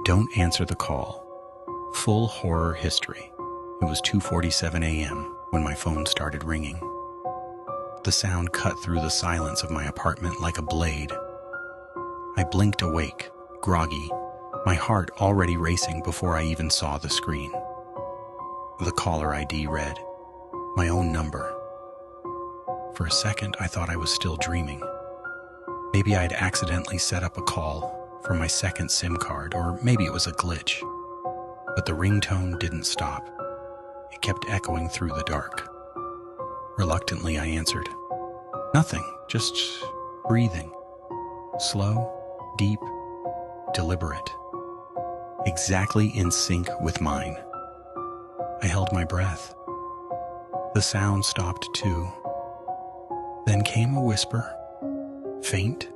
Don't answer the call. Full horror history. It was 2:47 a.m. when my phone started ringing. The sound cut through the silence of my apartment like a blade. I blinked awake, groggy, my heart already racing before I even saw the screen. The caller ID read, my own number. For a second, I thought I was still dreaming. Maybe I'd accidentally set up a call from my second SIM card, or maybe it was a glitch. But the ringtone didn't stop. It kept echoing through the dark. Reluctantly, I answered. Nothing, just breathing. Slow, deep, deliberate. Exactly in sync with mine. I held my breath. The sound stopped too. Then came a whisper, faint,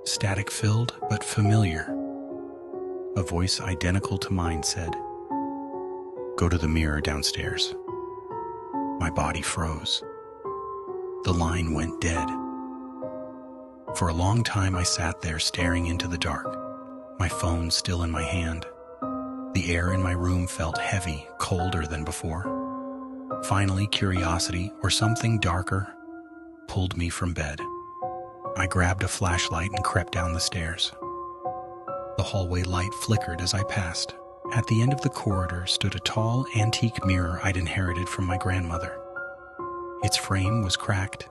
static-filled, but familiar. A voice identical to mine said, "Go to the mirror downstairs." My body froze. The line went dead. For a long time I sat there staring into the dark, my phone still in my hand. The air in my room felt heavy, colder than before. Finally, curiosity, or something darker, pulled me from bed. I grabbed a flashlight and crept down the stairs. The hallway light flickered as I passed. At the end of the corridor stood a tall, antique mirror I'd inherited from my grandmother. Its frame was cracked,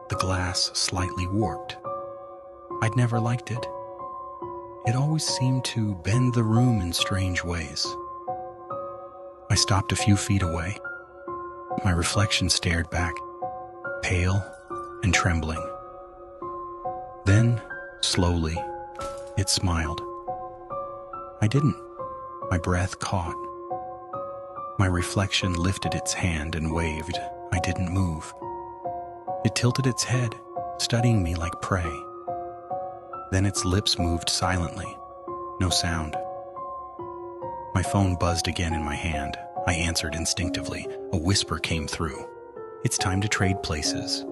the glass slightly warped. I'd never liked it. It always seemed to bend the room in strange ways. I stopped a few feet away. My reflection stared back, pale and trembling. Then, slowly, it smiled. I didn't. My breath caught. My reflection lifted its hand and waved. I didn't move. It tilted its head, studying me like prey. Then its lips moved silently. No sound. My phone buzzed again in my hand. I answered instinctively. A whisper came through. "It's time to trade places."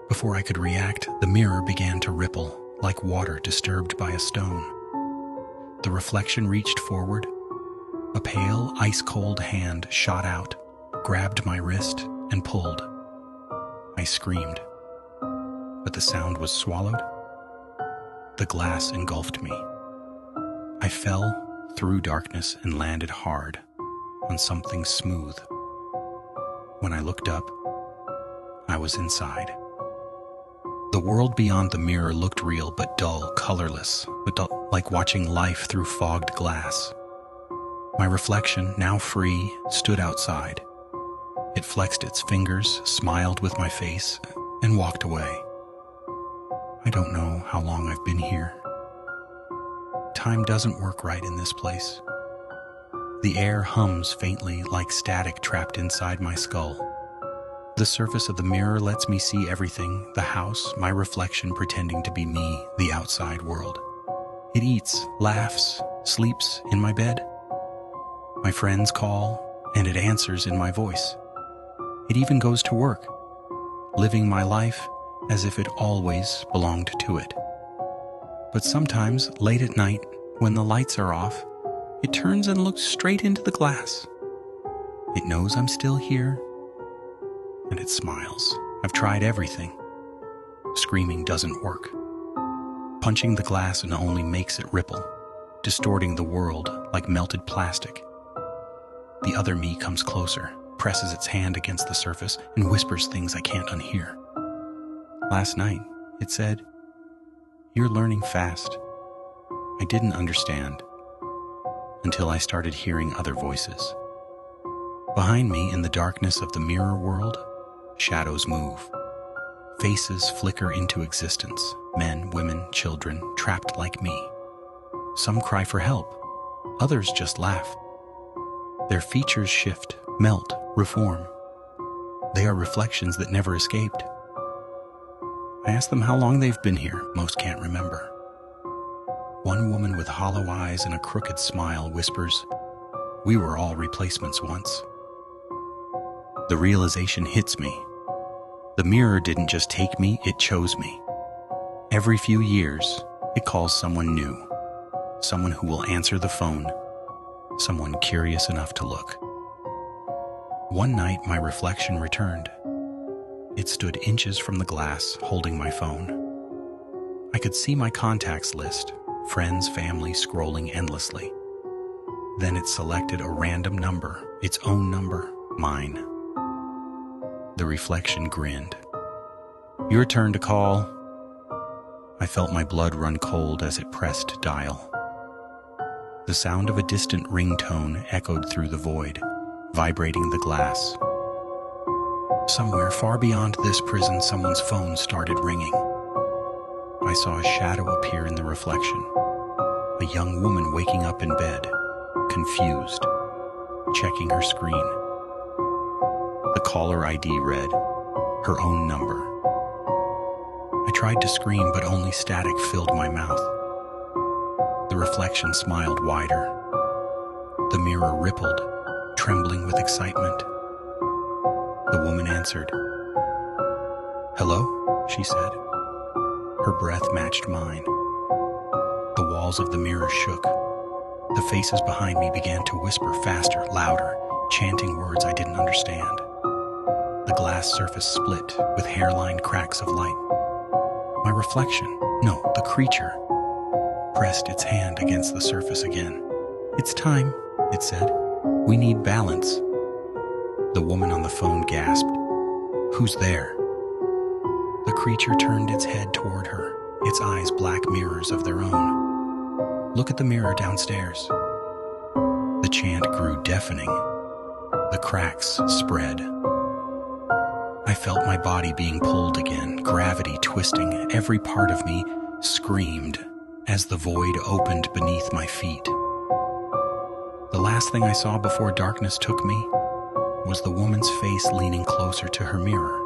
Before I could react, the mirror began to ripple, like water disturbed by a stone. The reflection reached forward. A pale, ice-cold hand shot out, grabbed my wrist, and pulled. I screamed. But the sound was swallowed. The glass engulfed me. I fell through darkness and landed hard on something smooth. When I looked up, I was inside. The world beyond the mirror looked real but dull, colorless, like watching life through fogged glass. My reflection, now free, stood outside. It flexed its fingers, smiled with my face, and walked away. I don't know how long I've been here. Time doesn't work right in this place. The air hums faintly like static trapped inside my skull. The surface of the mirror lets me see everything, the house, my reflection pretending to be me, the outside world. It eats, laughs, sleeps in my bed. My friends call, and it answers in my voice. It even goes to work, living my life as if it always belonged to it. But sometimes, late at night, when the lights are off, it turns and looks straight into the glass. It knows I'm still here, and it smiles. I've tried everything. Screaming doesn't work. Punching the glass and only makes it ripple, distorting the world like melted plastic. The other me comes closer, presses its hand against the surface, and whispers things I can't unhear. Last night, it said, "You're learning fast." I didn't understand until I started hearing other voices. Behind me, in the darkness of the mirror world, shadows move. Faces flicker into existence, men, women, children, trapped like me. Some cry for help, others just laugh. Their features shift, melt, reform. They are reflections that never escaped. I ask them how long they've been here. Most can't remember. One woman with hollow eyes and a crooked smile whispers, "We were all replacements once." The realization hits me. The mirror didn't just take me, it chose me. Every few years, it calls someone new. someone who will answer the phone, someone curious enough to look. One night, my reflection returned. It stood inches from the glass, holding my phone. I could see my contacts list, friends, family, scrolling endlessly. Then it selected a random number, its own number, mine. The reflection grinned. "Your turn to call." I felt my blood run cold as it pressed dial. The sound of a distant ringtone echoed through the void, vibrating the glass. Somewhere far beyond this prison, someone's phone started ringing. I saw a shadow appear in the reflection, a young woman waking up in bed, confused, checking her screen. The caller ID read, her own number. I tried to scream, but only static filled my mouth. The reflection smiled wider. The mirror rippled, trembling with excitement. The woman answered. "Hello?" she said. Her breath matched mine. The walls of the mirror shook. The faces behind me began to whisper faster, louder, chanting words I didn't understand. The glass surface split with hairline cracks of light. My reflection, no, the creature, pressed its hand against the surface again. "It's time," it said. "We need balance." The woman on the phone gasped. "Who's there?" The creature turned its head toward her, its eyes black mirrors of their own. "Look at the mirror downstairs." The chant grew deafening. The cracks spread. I felt my body being pulled again, gravity twisting. Every part of me screamed as the void opened beneath my feet. The last thing I saw before darkness took me was the woman's face leaning closer to her mirror,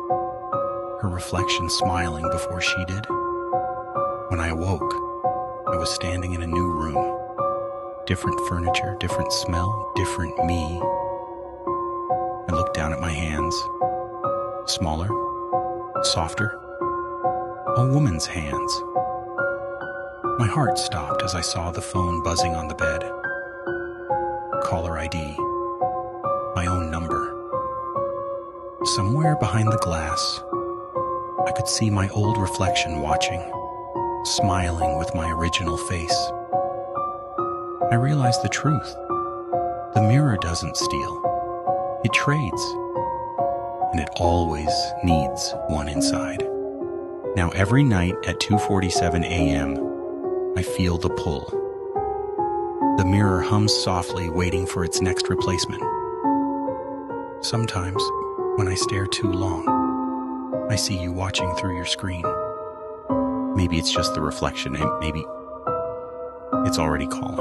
her reflection smiling before she did. When I awoke, I was standing in a new room. Different furniture, different smell, different me. I looked down at my hands. Smaller, softer, a woman's hands. My heart stopped as I saw the phone buzzing on the bed. Caller ID, my own number. Somewhere behind the glass, I could see my old reflection watching, smiling with my original face. I realized the truth. The mirror doesn't steal. It trades. And it always needs one inside. Now every night at 2:47 a.m., I feel the pull. The mirror hums softly, waiting for its next replacement. Sometimes, when I stare too long, I see you watching through your screen. Maybe it's just the reflection, and maybe it's already calling.